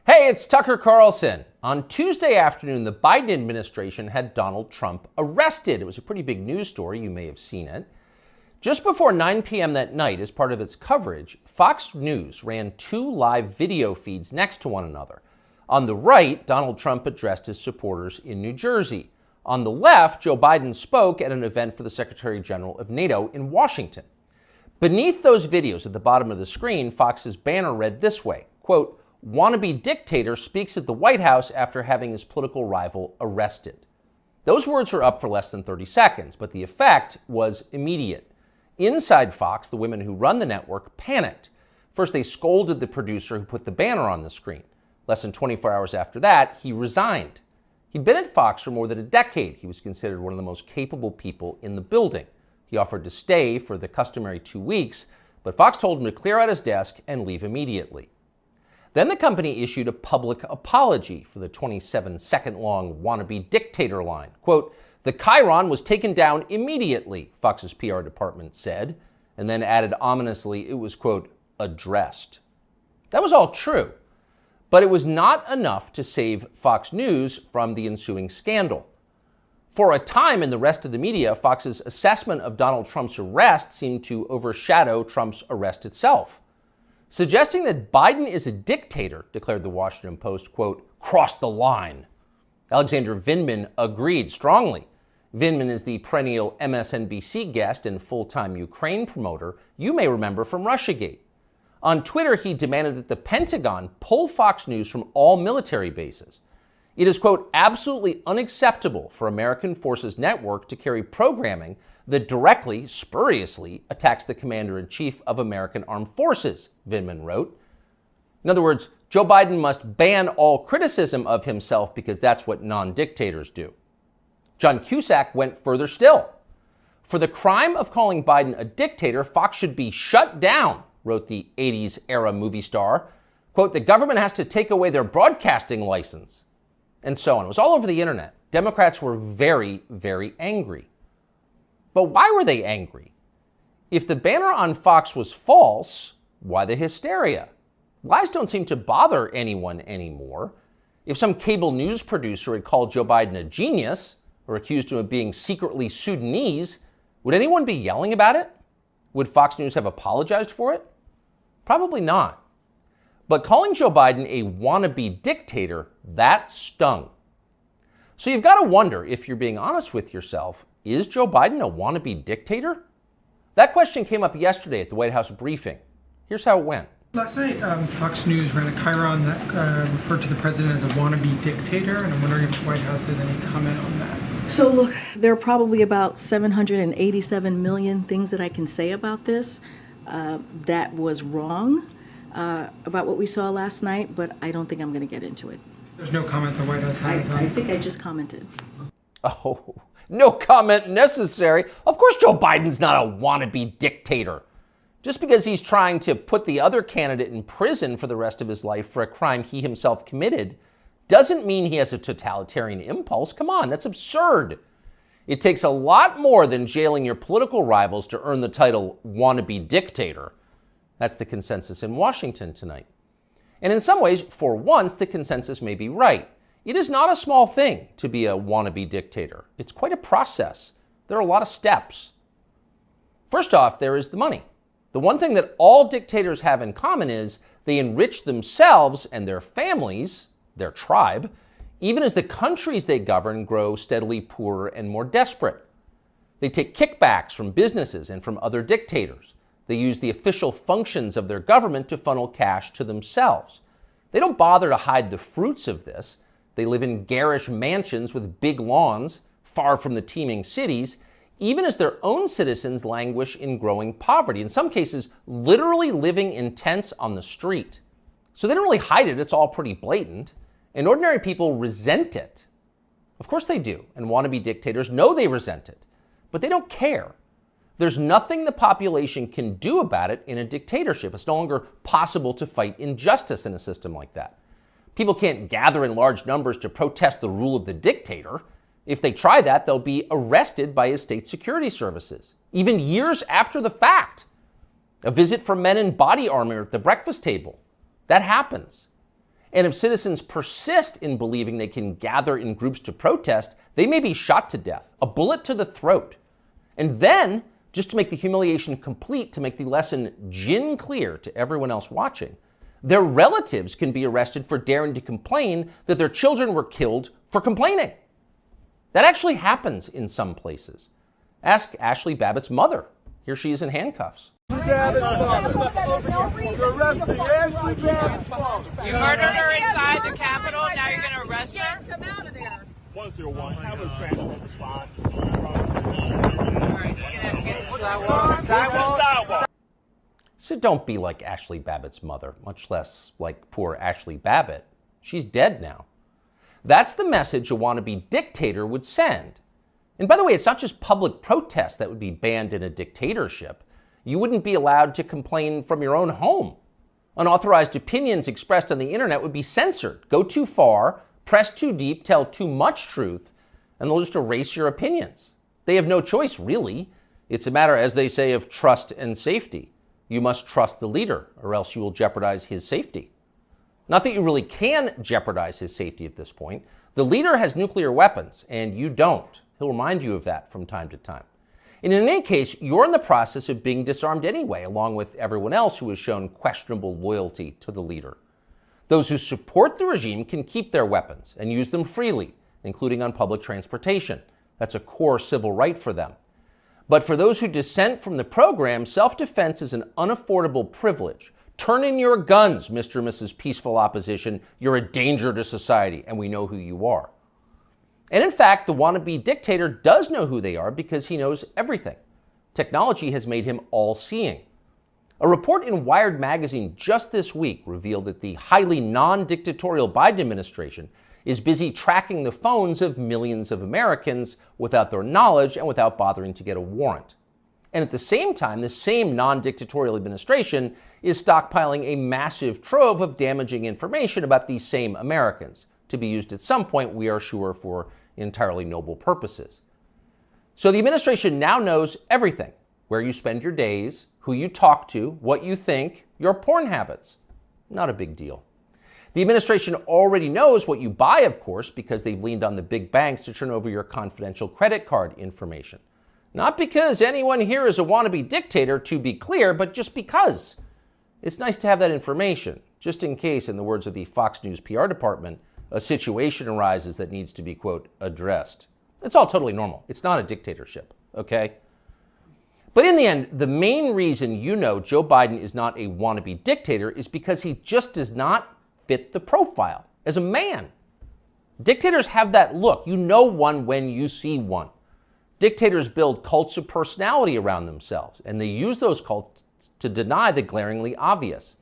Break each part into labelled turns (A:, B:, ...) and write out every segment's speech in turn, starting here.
A: Hey, it's Tucker Carlson. On Tuesday afternoon, the Biden administration had Donald Trump arrested. It was a pretty big news story. You may have seen it. Just before 9 p.m. that night, as part of its coverage, Fox News ran two live video feeds next to one another. On the right, Donald Trump addressed his supporters in New Jersey. On the left, Joe Biden spoke at an event for the Secretary General of NATO in Washington. Beneath those videos at the bottom of the screen, Fox's banner read this way, quote, "Wannabe dictator speaks at the White House after having his political rival arrested." Those words were up for less than 30 seconds, but the effect was immediate. Inside Fox, the women who run the network panicked. First, they scolded the producer who put the banner on the screen. Less than 24 hours after that, he resigned. He'd been at Fox for more than a decade. He was considered one of the most capable people in the building. He offered to stay for the customary 2 weeks, but Fox told him to clear out his desk and leave immediately. Then the company issued a public apology for the 27-second-long wannabe dictator line. Quote, "The chyron was taken down immediately," Fox's PR department said, and then added ominously it was, quote, "addressed." That was all true, but it was not enough to save Fox News from the ensuing scandal. For a time in the rest of the media, Fox's assessment of Donald Trump's arrest seemed to overshadow Trump's arrest itself. Suggesting that Biden is a dictator, declared the Washington Post, quote, "crossed the line." Alexander Vindman agreed strongly. Vindman is the perennial MSNBC guest and full-time Ukraine promoter you may remember from Russiagate. On Twitter, he demanded that the Pentagon pull Fox News from all military bases. It is, quote, "absolutely unacceptable for American Forces Network to carry programming that directly, spuriously, attacks the Commander-in-Chief of American Armed Forces," Vindman wrote. In other words, Joe Biden must ban all criticism of himself because that's what non-dictators do. John Cusack went further still. "For the crime of calling Biden a dictator, Fox should be shut down," wrote the 80s-era movie star. Quote, "The government has to take away their broadcasting license." And so on. It was all over the internet. Democrats were very, very angry. But why were they angry? If the banner on Fox was false, why the hysteria? Lies don't seem to bother anyone anymore. If some cable news producer had called Joe Biden a genius or accused him of being secretly Sudanese, would anyone be yelling about it? Would Fox News have apologized for it? Probably not. But calling Joe Biden a wannabe dictator, that stung. So you've got to wonder, if you're being honest with yourself, is Joe Biden a wannabe dictator? That question came up yesterday at the White House briefing. Here's how it went.
B: Last night, Fox News ran a chyron that referred to the president as a wannabe dictator, and I'm wondering if the White House has any comment on that.
C: So look, there are probably about 787 million things that I can say about this. That was wrong about what we saw last night, but I don't think I'm going to get into it.
B: There's no comment the White House has on.
C: I think I just commented.
A: Oh, no comment necessary. Of course Joe Biden's not a wannabe dictator. Just because he's trying to put the other candidate in prison for the rest of his life for a crime he himself committed doesn't mean he has a totalitarian impulse. Come on, that's absurd. It takes a lot more than jailing your political rivals to earn the title wannabe dictator. That's the consensus in Washington tonight. And in some ways, for once, the consensus may be right. It is not a small thing to be a wannabe dictator. It's quite a process. There are a lot of steps. First off, there is the money. The one thing that all dictators have in common is they enrich themselves and their families, their tribe, even as the countries they govern grow steadily poorer and more desperate. They take kickbacks from businesses and from other dictators. They use the official functions of their government to funnel cash to themselves. They don't bother to hide the fruits of this. They live in garish mansions with big lawns, far from the teeming cities, even as their own citizens languish in growing poverty, in some cases literally living in tents on the street. So they don't really hide it, it's all pretty blatant. And ordinary people resent it. Of course they do, and wannabe dictators know they resent it, but they don't care. There's nothing the population can do about it in a dictatorship. It's no longer possible to fight injustice in a system like that. People can't gather in large numbers to protest the rule of the dictator. If they try that, they'll be arrested by his state security services, even years after the fact. A visit from men in body armor at the breakfast table. That happens. And if citizens persist in believing they can gather in groups to protest, they may be shot to death, a bullet to the throat. And then, just to make the humiliation complete, to make the lesson gin clear to everyone else watching, their relatives can be arrested for daring to complain that their children were killed for complaining. That actually happens in some places. Ask Ashley Babbitt's mother. Here she is in handcuffs.
D: You're arresting Ashley Babbitt's mother.
E: You murdered her inside the Capitol, now you're going to arrest her?
F: Come out of there.
D: 101, have a transport response.
E: Sidewalk.
A: So don't be like Ashley Babbitt's mother, much less like poor Ashley Babbitt. She's dead now. That's the message a wannabe dictator would send. And by the way, it's not just public protest that would be banned in a dictatorship. You wouldn't be allowed to complain from your own home. Unauthorized opinions expressed on the internet would be censored. Go too far, press too deep, tell too much truth, and they'll just erase your opinions. They have no choice, really. It's a matter, as they say, of trust and safety. You must trust the leader, or else you will jeopardize his safety. Not that you really can jeopardize his safety at this point. The leader has nuclear weapons, and you don't. He'll remind you of that from time to time. And in any case, you're in the process of being disarmed anyway, along with everyone else who has shown questionable loyalty to the leader. Those who support the regime can keep their weapons and use them freely, including on public transportation. That's a core civil right for them. But for those who dissent from the program, self-defense is an unaffordable privilege. Turn in your guns, Mr. and Mrs. Peaceful Opposition. You're a danger to society, and we know who you are. And in fact, the wannabe dictator does know who they are because he knows everything. Technology has made him all-seeing. A report in Wired magazine just this week revealed that the highly non-dictatorial Biden administration is busy tracking the phones of millions of Americans without their knowledge and without bothering to get a warrant. And at the same time, the same non-dictatorial administration is stockpiling a massive trove of damaging information about these same Americans, to be used at some point, we are sure, for entirely noble purposes. So the administration now knows everything: where you spend your days, who you talk to, what you think, your porn habits. Not a big deal. The administration already knows what you buy, of course, because they've leaned on the big banks to turn over your confidential credit card information. Not because anyone here is a wannabe dictator, to be clear, but just because. It's nice to have that information, just in case, in the words of the Fox News PR department, a situation arises that needs to be, quote, addressed. It's all totally normal. It's not a dictatorship, okay? But in the end, the main reason you know Joe Biden is not a wannabe dictator is because he just does not fit the profile as a man. Dictators have that look. You know one when you see one. Dictators build cults of personality around themselves, and they use those cults to deny the glaringly obvious.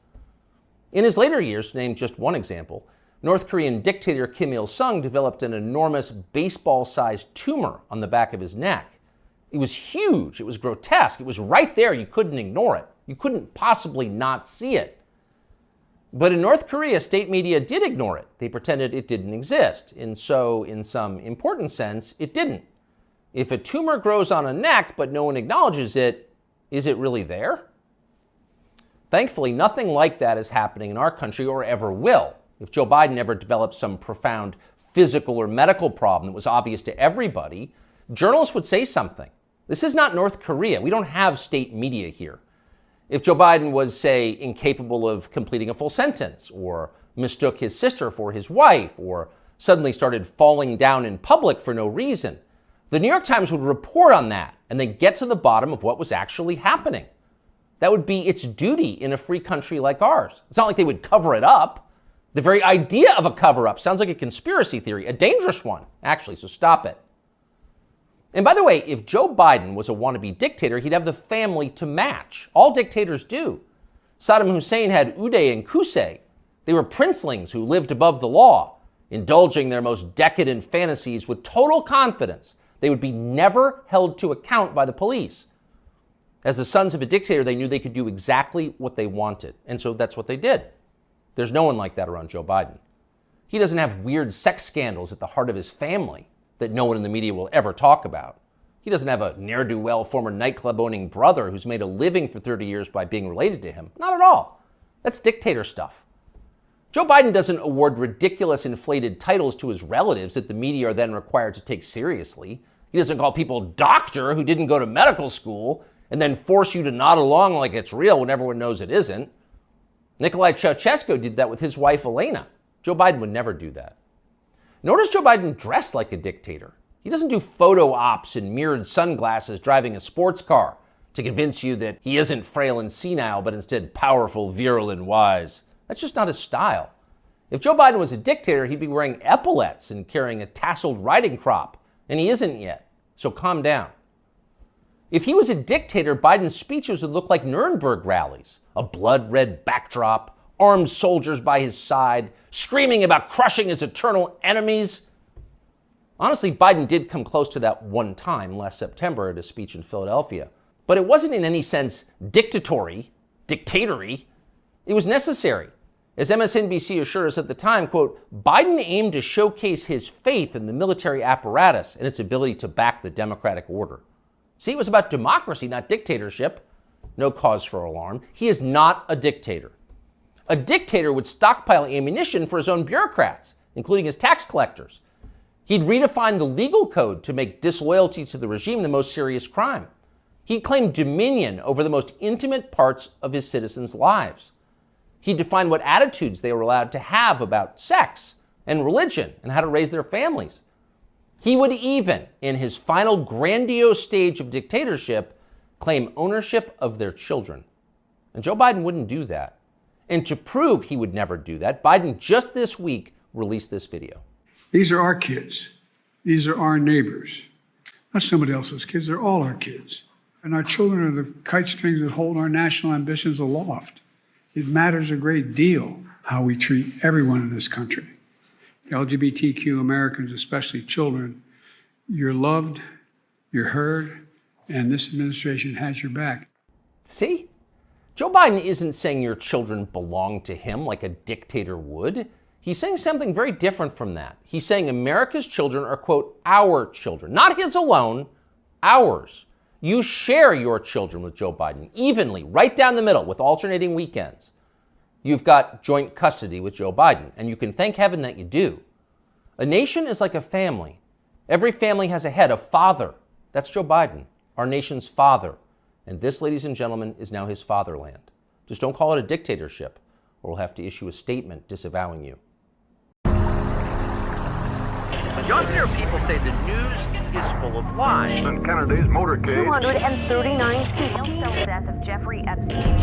A: In his later years, to name just one example, North Korean dictator Kim Il-sung developed an enormous baseball-sized tumor on the back of his neck. It was huge. It was grotesque. It was right there. You couldn't ignore it. You couldn't possibly not see it. But in North Korea, state media did ignore it. They pretended it didn't exist. And so, in some important sense, it didn't. If a tumor grows on a neck but no one acknowledges it, is it really there? Thankfully, nothing like that is happening in our country or ever will. If Joe Biden ever developed some profound physical or medical problem that was obvious to everybody, journalists would say something. This is not North Korea. We don't have state media here. If Joe Biden was, say, incapable of completing a full sentence, or mistook his sister for his wife, or suddenly started falling down in public for no reason, the New York Times would report on that, and they'd get to the bottom of what was actually happening. That would be its duty in a free country like ours. It's not like they would cover it up. The very idea of a cover-up sounds like a conspiracy theory, a dangerous one, actually, so stop it. And by the way, if Joe Biden was a wannabe dictator, he'd have the family to match. All dictators do. Saddam Hussein had Uday and Qusay. They were princelings who lived above the law, indulging their most decadent fantasies with total confidence they would be never held to account by the police. As the sons of a dictator, they knew they could do exactly what they wanted, and so that's what they did. There's no one like that around Joe Biden. He doesn't have weird sex scandals at the heart of his family that no one in the media will ever talk about. He doesn't have a ne'er-do-well former nightclub-owning brother who's made a living for 30 years by being related to him. Not at all. That's dictator stuff. Joe Biden doesn't award ridiculous inflated titles to his relatives that the media are then required to take seriously. He doesn't call people doctor who didn't go to medical school and then force you to nod along like it's real when everyone knows it isn't. Nicolae Ceausescu did that with his wife Elena. Joe Biden would never do that. Nor does Joe Biden dress like a dictator. He doesn't do photo ops in mirrored sunglasses driving a sports car to convince you that he isn't frail and senile, but instead powerful, virile, and wise. That's just not his style. If Joe Biden was a dictator, he'd be wearing epaulets and carrying a tasseled riding crop, and he isn't yet, so calm down. If he was a dictator, Biden's speeches would look like Nuremberg rallies, a blood-red backdrop, armed soldiers by his side, screaming about crushing his eternal enemies. Honestly, Biden did come close to that one time last September at a speech in Philadelphia, but it wasn't in any sense dictatory. It was necessary. As MSNBC assured us at the time, quote, Biden aimed to showcase his faith in the military apparatus and its ability to back the democratic order. See, it was about democracy, not dictatorship. No cause for alarm. He is not a dictator. A dictator would stockpile ammunition for his own bureaucrats, including his tax collectors. He'd redefine the legal code to make disloyalty to the regime the most serious crime. He'd claim dominion over the most intimate parts of his citizens' lives. He'd define what attitudes they were allowed to have about sex and religion and how to raise their families. He would even, in his final grandiose stage of dictatorship, claim ownership of their children. And Joe Biden wouldn't do that. And to prove he would never do that, Biden just this week released this video.
F: These are our kids. These are our neighbors. Not somebody else's kids, they're all our kids. And our children are the kite strings that hold our national ambitions aloft. It matters a great deal how we treat everyone in this country. LGBTQ Americans, especially children, you're loved, you're heard, and this administration has your back.
A: See? Joe Biden isn't saying your children belong to him like a dictator would. He's saying something very different from that. He's saying America's children are, quote, our children. Not his alone, ours. You share your children with Joe Biden evenly, right down the middle, with alternating weekends. You've got joint custody with Joe Biden, and you can thank heaven that you do. A nation is like a family. Every family has a head, a father. That's Joe Biden, our nation's father. And this, ladies and gentlemen, is now his fatherland. Just don't call it a dictatorship, or we'll have to issue a statement disavowing you.
G: Younger people say the news is full of lies.
H: Kennedy's motorcade.
I: 239 people. The death of Jeffrey Epstein.